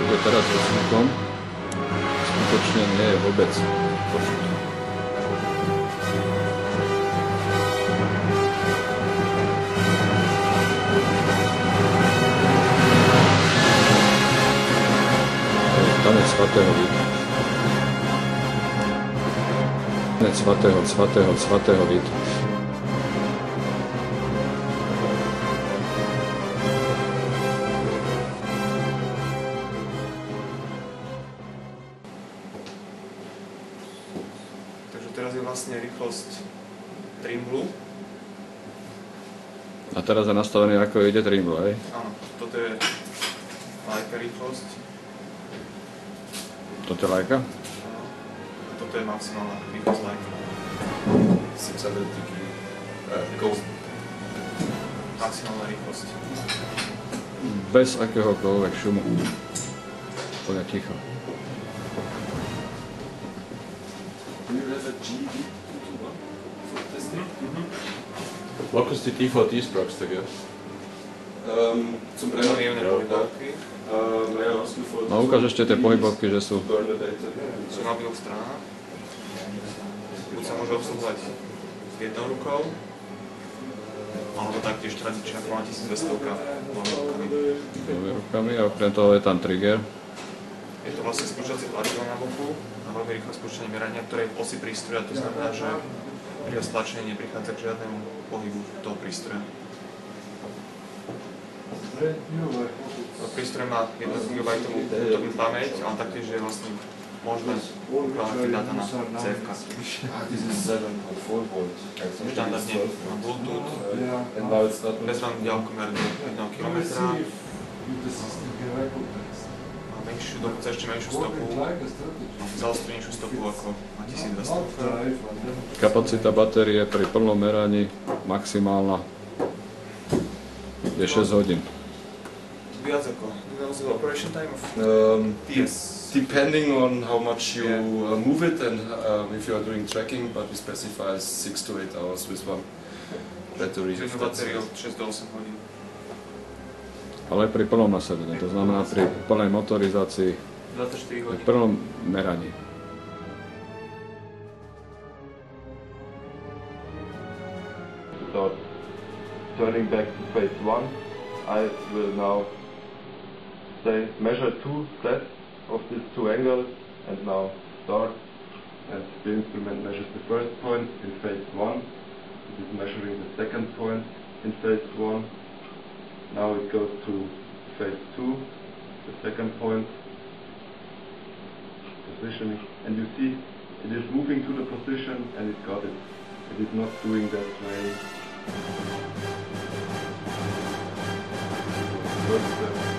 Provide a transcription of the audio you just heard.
bude teraz so zvukom, skutočne nie je vôbec počuť. Tanec svatého Víta. Tanec svatého Víta. Takže teraz je vlastne rýchlosť trimblu. A teraz je nastavený, ako ide trimbl, hej? Áno, toto je lajka rýchlosť. Toto je lajka? Áno. A toto je maximálna rýchlosť lajka. 600 go. Maximálna rýchlosť. Bez akéhokoľvek šumu. Úplne ticho. Wat kost die DVD's straks tegen? Zum Brenner Rievne pohybovky. No ukáž ešte tie pohybovky, že sú. Sú na obidvoch stranách. Buď sa môže obsluhovať s jednou rukou, alebo taktiež tradične ako na 1200 Dvomi rukami a okrem toho je tam trigger. Je to vlastne spúšťacie tlačidlo na boku a veľmi rýchle spúšťanie merania, ktoré je v osi prístroja, to znamená, že pri stlačení neprichádza k žiadnemu pohybu toho prístroja. Prístroj má 1 GB vnútornú pamäť, ale taktiež je vlastne možné ukladať tie dáta na CFK. Štandardne má Bluetooth, bezvadný ďalkomer do 1 km, má menšiu, dokonca ešte menšiu stopu, zaostrenejšiu stopu ako na 1200. Kapacita batérie pri plnom meraní maximálna je 6 hodín. Viac ako operation time of PS. Depending on how much you move it and if you are doing tracking, but we specify 6 to 8 hours with one battery. Jednu batériu 6 do 8 hodín. Ale pri plnom nasadení, to znamená pri plnej motorizácii, 24 hodín. pri plnom meraní. So, turning back to phase 1, I will now say measure 2 sets of these 2 angles and now start, and the instrument measures the first point in phase 1, it is measuring the second point in phase 1, now it goes to phase 2, the second point, positioning, and you see it is moving to the position and it got it. It is not doing that way. First step.